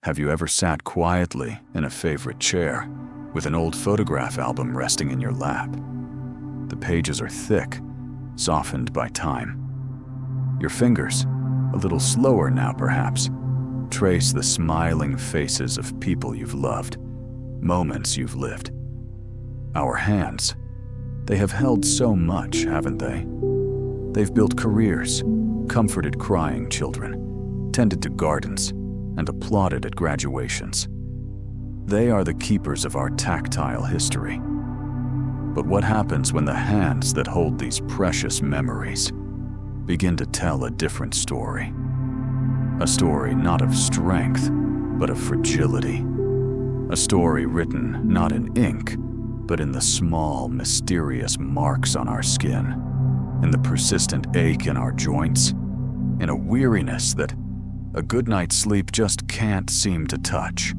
Have you ever sat quietly in a favorite chair with an old photograph album resting in your lap? The pages are thick, softened by time. Your fingers, a little slower now perhaps, trace the smiling faces of people you've loved, moments you've lived. Our hands, they have held so much, haven't they? They've built careers, comforted crying children, tended to gardens, and applauded at graduations. They are the keepers of our tactile history. But what happens when the hands that hold these precious memories begin to tell a different story? A story not of strength, but of fragility. A story written not in ink, but in the small, mysterious marks on our skin, in the persistent ache in our joints, in a weariness that a good night's sleep just can't seem to touch.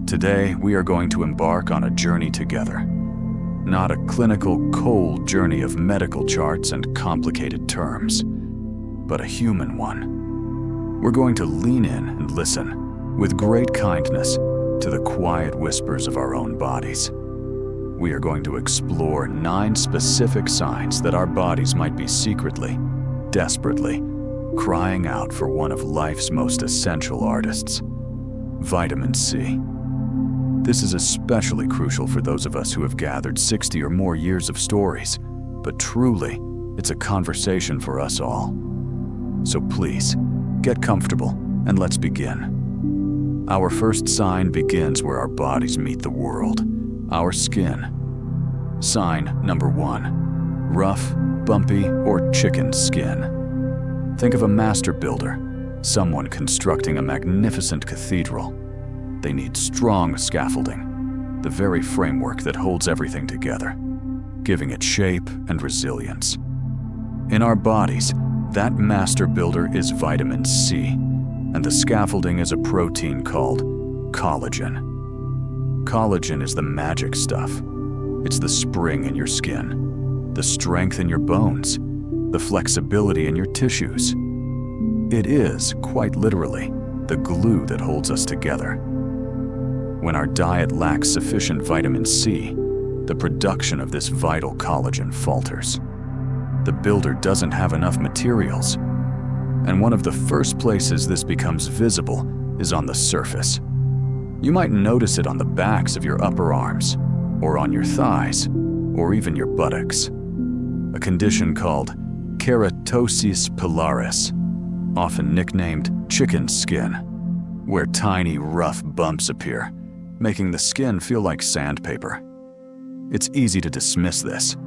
Today, we are going to embark on a journey together. Not a clinical, cold journey of medical charts and complicated terms, but a human one. We're going to lean in and listen, with great kindness, to the quiet whispers of our own bodies. We are going to explore 9 specific signs that our bodies might be secretly, desperately, crying out for one of life's most essential artists, vitamin C. This is especially crucial for those of us who have gathered 60 or more years of stories, but truly, it's a conversation for us all. So please, get comfortable and let's begin. Our first sign begins where our bodies meet the world, our skin. Sign number 1, rough, bumpy, or chicken skin. Think of a master builder, someone constructing a magnificent cathedral. They need strong scaffolding, the very framework that holds everything together, giving it shape and resilience. In our bodies, that master builder is vitamin C, and the scaffolding is a protein called collagen. Collagen is the magic stuff. It's the spring in your skin, the strength in your bones, the flexibility in your tissues. It is, quite literally, the glue that holds us together. When our diet lacks sufficient vitamin C, the production of this vital collagen falters. The builder doesn't have enough materials, and one of the first places this becomes visible is on the surface. You might notice it on the backs of your upper arms, or on your thighs, or even your buttocks. A condition called keratosis pilaris, often nicknamed chicken skin, where tiny, rough bumps appear, making the skin feel like sandpaper. It's easy to dismiss this.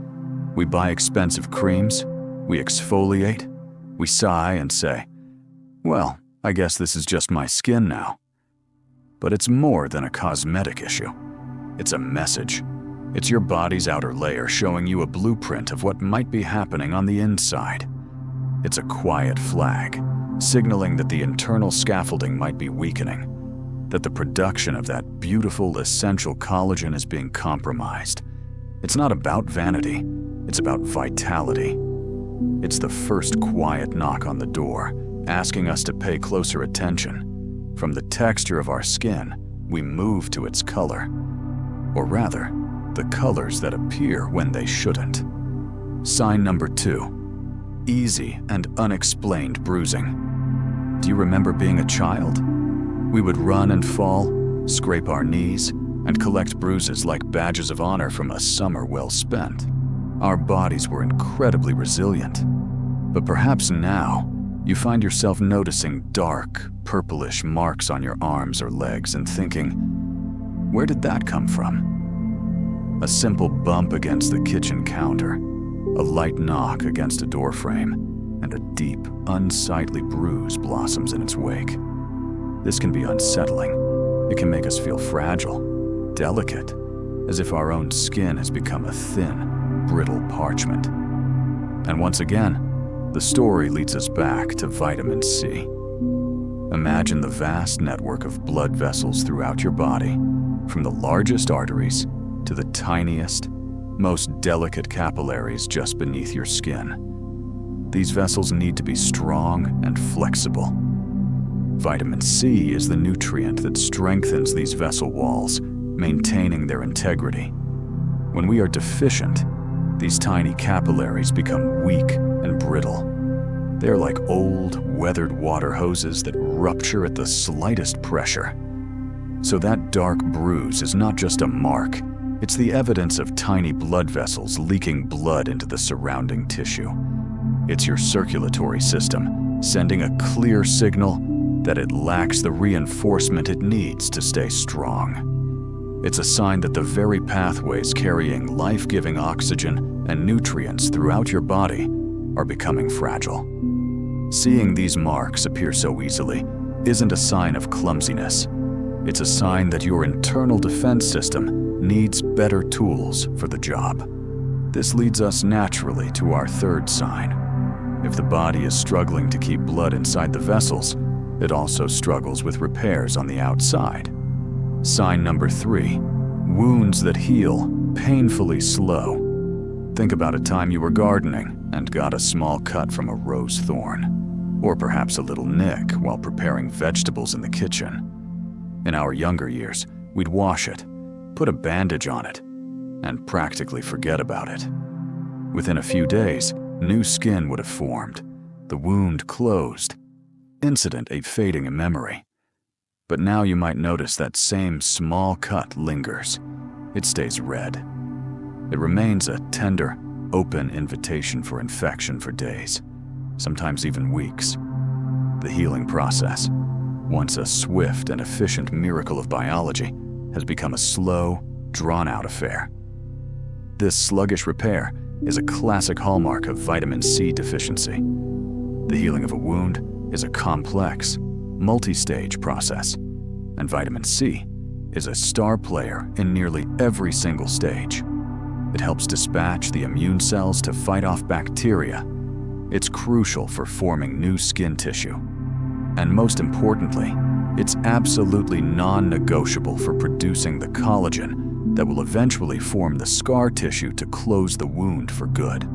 We buy expensive creams, we exfoliate, we sigh and say, well, I guess this is just my skin now. But it's more than a cosmetic issue. It's a message. It's your body's outer layer showing you a blueprint of what might be happening on the inside. It's a quiet flag, signaling that the internal scaffolding might be weakening, that the production of that beautiful, essential collagen is being compromised. It's not about vanity, it's about vitality. It's the first quiet knock on the door, asking us to pay closer attention. From the texture of our skin, we move to its color. Or rather, the colors that appear when they shouldn't. Sign number 2, easy and unexplained bruising. Do you remember being a child? We would run and fall, scrape our knees, and collect bruises like badges of honor from a summer well spent. Our bodies were incredibly resilient. But perhaps now, you find yourself noticing dark, purplish marks on your arms or legs and thinking, where did that come from? A simple bump against the kitchen counter, a light knock against a door frame, and a deep, unsightly bruise blossoms in its wake. This can be unsettling. It can make us feel fragile, delicate, as if our own skin has become a thin, brittle parchment. And once again, the story leads us back to vitamin C. Imagine the vast network of blood vessels throughout your body, from the largest arteries to the tiniest, most delicate capillaries just beneath your skin. These vessels need to be strong and flexible. Vitamin C is the nutrient that strengthens these vessel walls, maintaining their integrity. When we are deficient, these tiny capillaries become weak and brittle. They are like old, weathered water hoses that rupture at the slightest pressure. So that dark bruise is not just a mark, it's the evidence of tiny blood vessels leaking blood into the surrounding tissue. It's your circulatory system sending a clear signal that it lacks the reinforcement it needs to stay strong. It's a sign that the very pathways carrying life-giving oxygen and nutrients throughout your body are becoming fragile. Seeing these marks appear so easily isn't a sign of clumsiness. It's a sign that your internal defense system needs better tools for the job. This leads us naturally to our third sign. If the body is struggling to keep blood inside the vessels, it also struggles with repairs on the outside. Sign number 3, wounds that heal painfully slow. Think about a time you were gardening and got a small cut from a rose thorn, or perhaps a little nick while preparing vegetables in the kitchen. In our younger years, we'd wash it, put a bandage on it, and practically forget about it. Within a few days, new skin would have formed, the wound closed, incident a fading in memory. But now you might notice that same small cut lingers. It stays red. It remains a tender, open invitation for infection for days, sometimes even weeks. The healing process, once a swift and efficient miracle of biology, has become a slow, drawn-out affair. This sluggish repair is a classic hallmark of vitamin C deficiency. The healing of a wound is a complex, multi-stage process, and vitamin C is a star player in nearly every single stage. It helps dispatch the immune cells to fight off bacteria. It's crucial for forming new skin tissue. And most importantly, it's absolutely non-negotiable for producing the collagen that will eventually form the scar tissue to close the wound for good.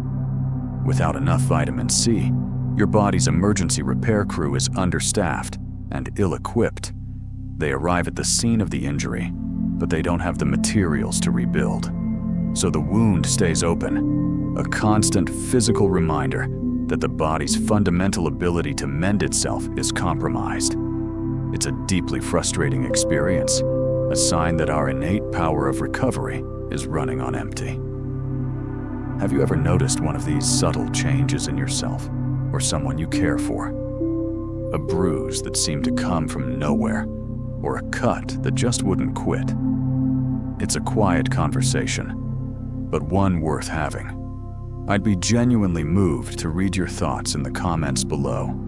Without enough vitamin C, your body's emergency repair crew is understaffed and ill-equipped. They arrive at the scene of the injury, but they don't have the materials to rebuild. So the wound stays open, a constant physical reminder that the body's fundamental ability to mend itself is compromised. It's a deeply frustrating experience, a sign that our innate power of recovery is running on empty. Have you ever noticed one of these subtle changes in yourself or someone you care for? A bruise that seemed to come from nowhere, or a cut that just wouldn't quit. It's a quiet conversation, but one worth having. I'd be genuinely moved to read your thoughts in the comments below.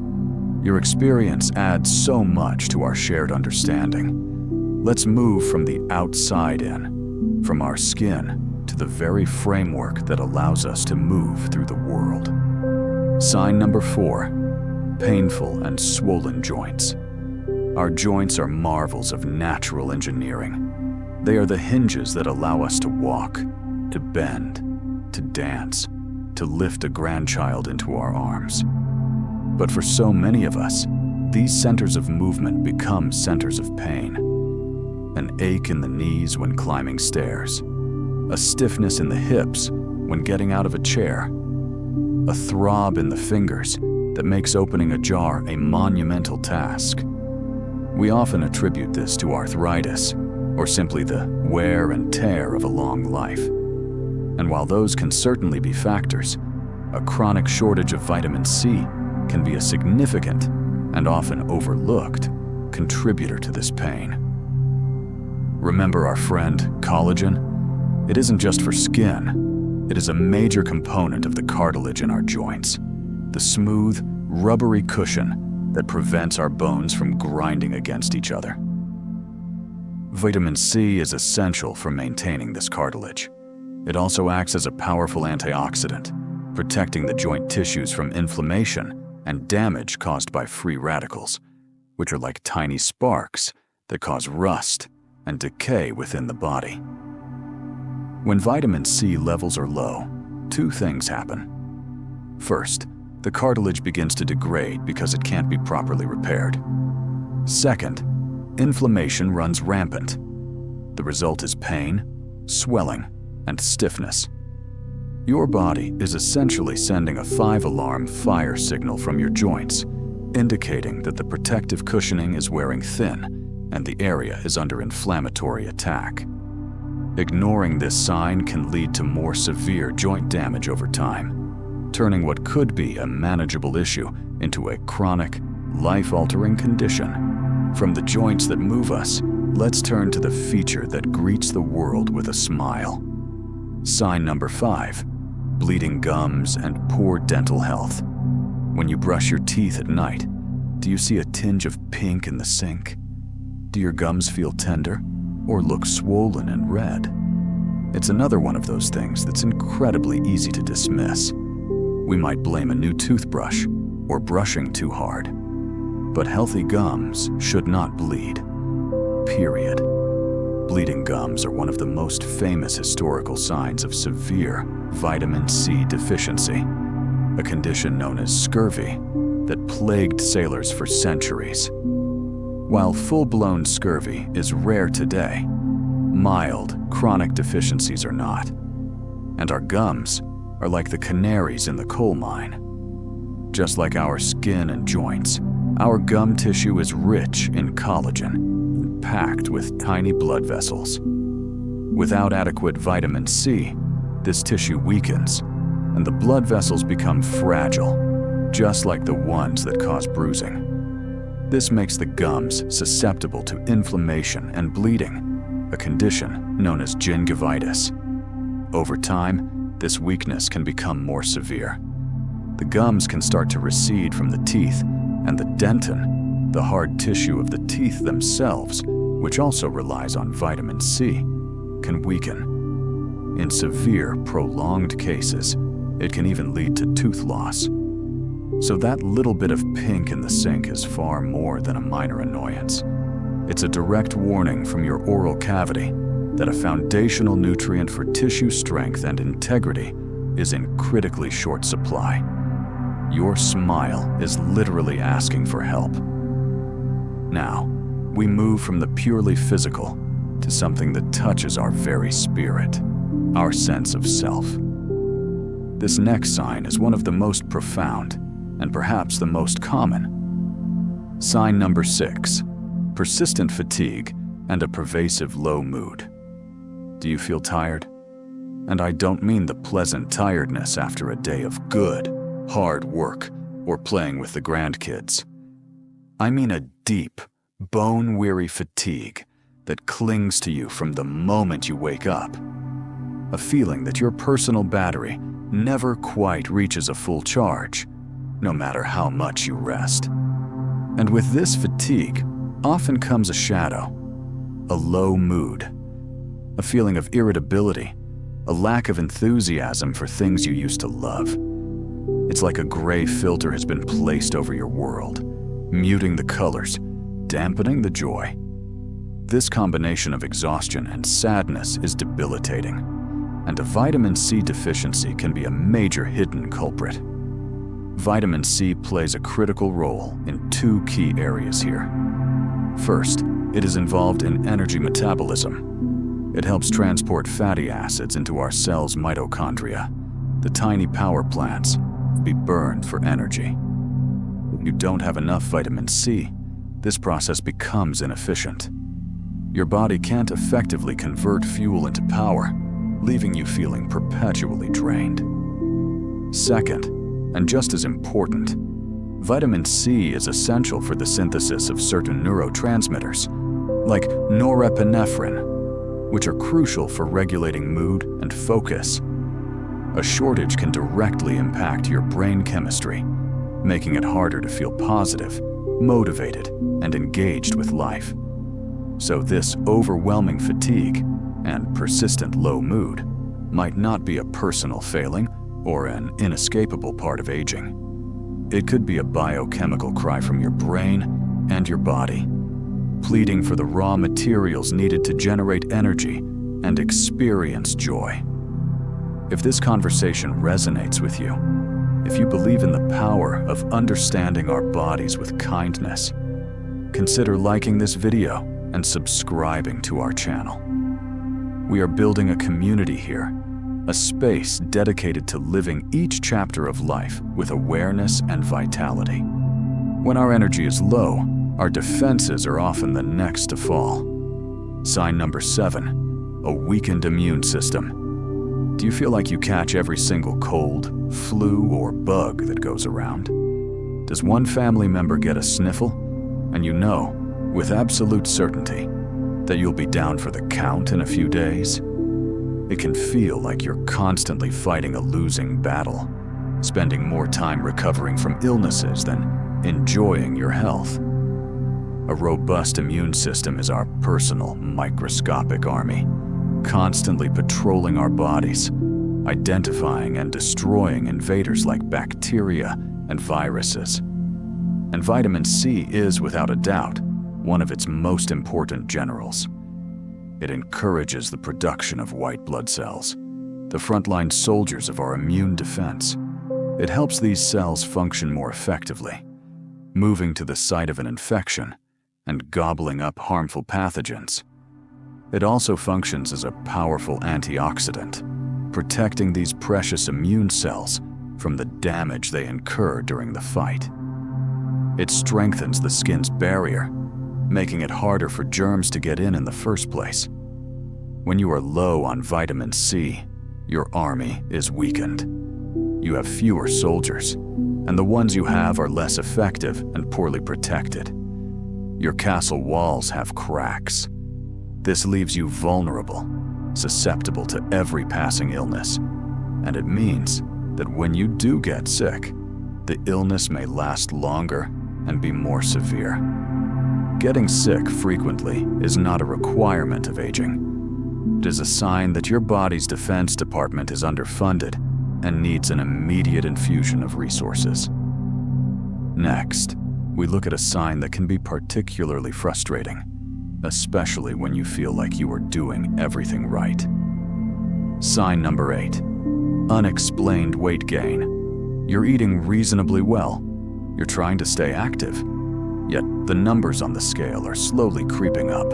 Your experience adds so much to our shared understanding. Let's move from the outside in, from our skin to the very framework that allows us to move through the world. Sign number 4, painful and swollen joints. Our joints are marvels of natural engineering. They are the hinges that allow us to walk, to bend, to dance, to lift a grandchild into our arms. But for so many of us, these centers of movement become centers of pain. An ache in the knees when climbing stairs, a stiffness in the hips when getting out of a chair, a throb in the fingers that makes opening a jar a monumental task. We often attribute this to arthritis, or simply the wear and tear of a long life. And while those can certainly be factors, a chronic shortage of vitamin C can be a significant and often overlooked contributor to this pain. Remember our friend collagen? It isn't just for skin. It is a major component of the cartilage in our joints, the smooth, rubbery cushion that prevents our bones from grinding against each other. Vitamin C is essential for maintaining this cartilage. It also acts as a powerful antioxidant, protecting the joint tissues from inflammation and damage caused by free radicals, which are like tiny sparks that cause rust and decay within the body. When vitamin C levels are low, 2 things happen. First, the cartilage begins to degrade because it can't be properly repaired. Second, inflammation runs rampant. The result is pain, swelling, and stiffness. Your body is essentially sending a 5-alarm fire signal from your joints, indicating that the protective cushioning is wearing thin and the area is under inflammatory attack. Ignoring this sign can lead to more severe joint damage over time, turning what could be a manageable issue into a chronic, life-altering condition. From the joints that move us, let's turn to the feature that greets the world with a smile. Sign number 5, bleeding gums and poor dental health. When you brush your teeth at night, do you see a tinge of pink in the sink? Do your gums feel tender or look swollen and red? It's another one of those things that's incredibly easy to dismiss. We might blame a new toothbrush or brushing too hard. But healthy gums should not bleed. Period. Bleeding gums are one of the most famous historical signs of severe vitamin C deficiency, a condition known as scurvy that plagued sailors for centuries. While full-blown scurvy is rare today, mild, chronic deficiencies are not. And our gums are like the canaries in the coal mine. Just like our skin and joints, our gum tissue is rich in collagen and packed with tiny blood vessels. Without adequate vitamin C, this tissue weakens, and the blood vessels become fragile, just like the ones that cause bruising. This makes the gums susceptible to inflammation and bleeding, a condition known as gingivitis. Over time, this weakness can become more severe. The gums can start to recede from the teeth, and the dentin, the hard tissue of the teeth themselves, which also relies on vitamin C, can weaken. In severe, prolonged cases, it can even lead to tooth loss. So that little bit of pink in the sink is far more than a minor annoyance. It's a direct warning from your oral cavity that a foundational nutrient for tissue strength and integrity is in critically short supply. Your smile is literally asking for help. Now, we move from the purely physical to something that touches our very spirit, our sense of self. This next sign is one of the most profound and perhaps the most common. Sign number 6, persistent fatigue and a pervasive low mood. Do you feel tired? And I don't mean the pleasant tiredness after a day of good, hard work or playing with the grandkids. I mean a deep, bone-weary fatigue that clings to you from the moment you wake up. A feeling that your personal battery never quite reaches a full charge, no matter how much you rest. And with this fatigue often comes a shadow, a low mood, a feeling of irritability, a lack of enthusiasm for things you used to love. It's like a gray filter has been placed over your world, muting the colors, dampening the joy. This combination of exhaustion and sadness is debilitating, and a vitamin C deficiency can be a major hidden culprit. Vitamin C plays a critical role in 2 key areas here. First, it is involved in energy metabolism. It helps transport fatty acids into our cells' mitochondria, the tiny power plants, to be burned for energy. If you don't have enough vitamin C, this process becomes inefficient. Your body can't effectively convert fuel into power, leaving you feeling perpetually drained. Second, and just as important, vitamin C is essential for the synthesis of certain neurotransmitters, like norepinephrine, which are crucial for regulating mood and focus. A shortage can directly impact your brain chemistry, making it harder to feel positive, motivated, and engaged with life. So this overwhelming fatigue and persistent low mood might not be a personal failing or an inescapable part of aging. It could be a biochemical cry from your brain and your body, pleading for the raw materials needed to generate energy and experience joy. If this conversation resonates with you, if you believe in the power of understanding our bodies with kindness, consider liking this video and subscribing to our channel. We are building a community here, a space dedicated to living each chapter of life with awareness and vitality. When our energy is low, our defenses are often the next to fall. Sign number 7, a weakened immune system. Do you feel like you catch every single cold, flu, or bug that goes around? Does one family member get a sniffle, and you know, with absolute certainty, that you'll be down for the count in a few days? It can feel like you're constantly fighting a losing battle, spending more time recovering from illnesses than enjoying your health. A robust immune system is our personal microscopic army, constantly patrolling our bodies, identifying and destroying invaders like bacteria and viruses. And vitamin C is, without a doubt, one of its most important generals. It encourages the production of white blood cells, the frontline soldiers of our immune defense. It helps these cells function more effectively, moving to the site of an infection and gobbling up harmful pathogens. It also functions as a powerful antioxidant, protecting these precious immune cells from the damage they incur during the fight. It strengthens the skin's barrier, making it harder for germs to get in the first place. When you are low on vitamin C, your army is weakened. You have fewer soldiers, and the ones you have are less effective and poorly protected. Your castle walls have cracks. This leaves you vulnerable, susceptible to every passing illness, and it means that when you do get sick, the illness may last longer and be more severe. Getting sick frequently is not a requirement of aging. It is a sign that your body's defense department is underfunded and needs an immediate infusion of resources. Next, we look at a sign that can be particularly frustrating, especially when you feel like you are doing everything right. Sign number 8, unexplained weight gain. You're eating reasonably well. You're trying to stay active, yet the numbers on the scale are slowly creeping up,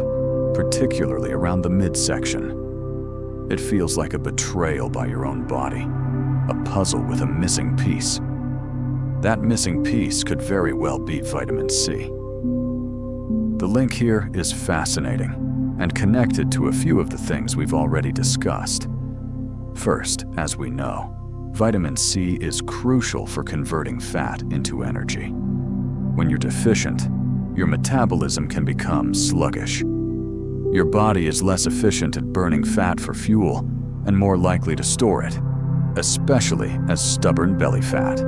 particularly around the midsection. It feels like a betrayal by your own body, a puzzle with a missing piece. That missing piece could very well be vitamin C. The link here is fascinating and connected to a few of the things we've already discussed. First, as we know, vitamin C is crucial for converting fat into energy. When you're deficient, your metabolism can become sluggish. Your body is less efficient at burning fat for fuel and more likely to store it, especially as stubborn belly fat.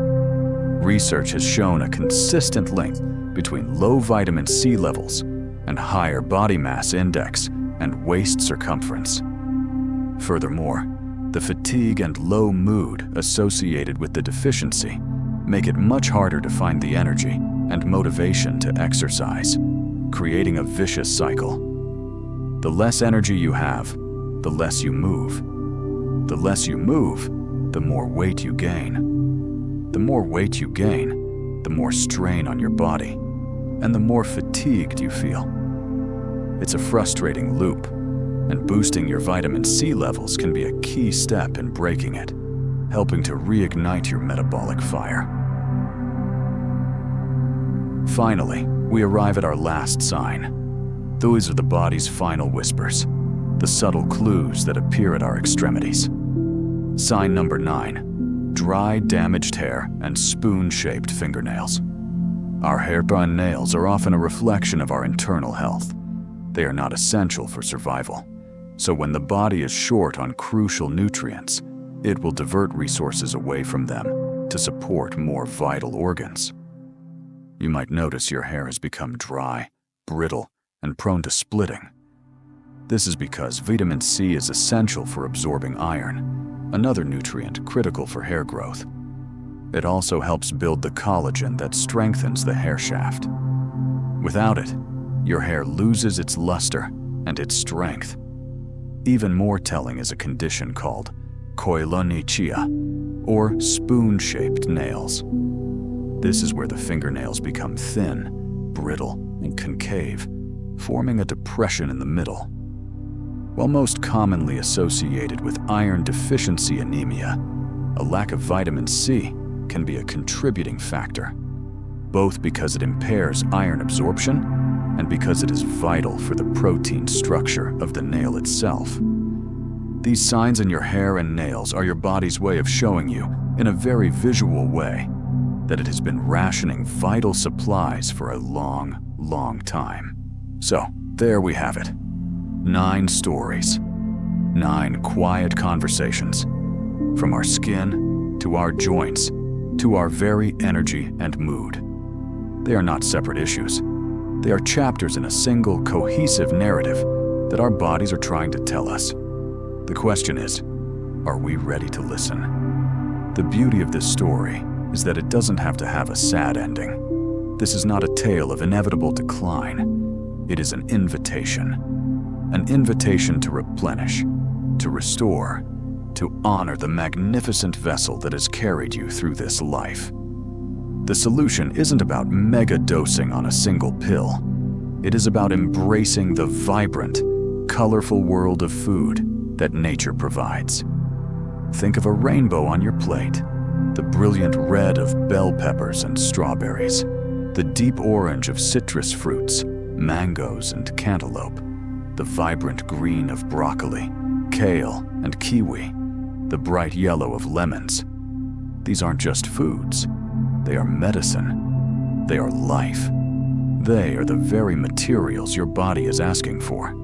Research has shown a consistent link between low vitamin C levels and higher body mass index and waist circumference. Furthermore, the fatigue and low mood associated with the deficiency make it much harder to find the energy and motivation to exercise, creating a vicious cycle. The less energy you have, the less you move. The less you move, the more weight you gain. The more weight you gain, the more strain on your body, and the more fatigued you feel. It's a frustrating loop, and boosting your vitamin C levels can be a key step in breaking it, helping to reignite your metabolic fire. Finally, we arrive at our last sign. Those are the body's final whispers, the subtle clues that appear at our extremities. Sign number 9. Dry, damaged hair and spoon-shaped fingernails. Our hair and nails are often a reflection of our internal health. They are not essential for survival. So when the body is short on crucial nutrients, it will divert resources away from them to support more vital organs. You might notice your hair has become dry, brittle, and prone to splitting. This is because vitamin C is essential for absorbing iron, another nutrient critical for hair growth. It also helps build the collagen that strengthens the hair shaft. Without it, your hair loses its luster and its strength. Even more telling is a condition called koilonychia, or spoon-shaped nails. This is where the fingernails become thin, brittle, and concave, forming a depression in the middle. While most commonly associated with iron deficiency anemia, a lack of vitamin C can be a contributing factor, both because it impairs iron absorption and because it is vital for the protein structure of the nail itself. These signs in your hair and nails are your body's way of showing you, in a very visual way, that it has been rationing vital supplies for a long, long time. So, there we have it. 9 stories. 9 quiet conversations. From our skin, to our joints, to our very energy and mood. They are not separate issues. They are chapters in a single, cohesive narrative that our bodies are trying to tell us. The question is, are we ready to listen? The beauty of this story is that it doesn't have to have a sad ending. This is not a tale of inevitable decline. It is an invitation. An invitation to replenish, to restore, to honor the magnificent vessel that has carried you through this life. The solution isn't about mega-dosing on a single pill. It is about embracing the vibrant, colorful world of food that nature provides. Think of a rainbow on your plate, the brilliant red of bell peppers and strawberries, the deep orange of citrus fruits, mangoes and cantaloupe, the vibrant green of broccoli, kale and kiwi, the bright yellow of lemons. These aren't just foods. They are medicine. They are life. They are the very materials your body is asking for.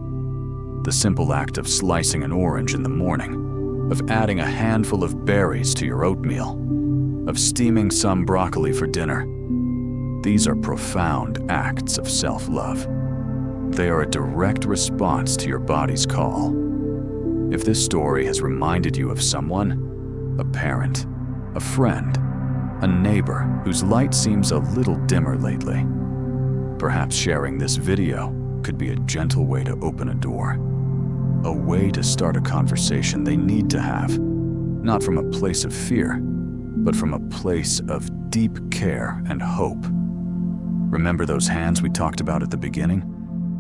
The simple act of slicing an orange in the morning, of adding a handful of berries to your oatmeal, of steaming some broccoli for dinner. These are profound acts of self-love. They are a direct response to your body's call. If this story has reminded you of someone, a parent, a friend, a neighbor whose light seems a little dimmer lately, perhaps sharing this video could be a gentle way to open a door, a way to start a conversation they need to have, not from a place of fear, but from a place of deep care and hope. Remember those hands we talked about at the beginning?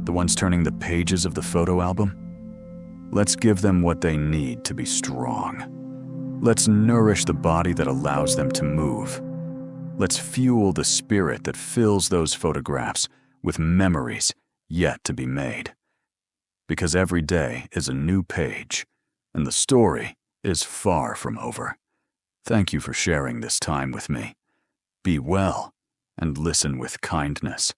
The ones turning the pages of the photo album? Let's give them what they need to be strong. Let's nourish the body that allows them to move. Let's fuel the spirit that fills those photographs with memories yet to be made. Because every day is a new page, and the story is far from over. Thank you for sharing this time with me. Be well and listen with kindness.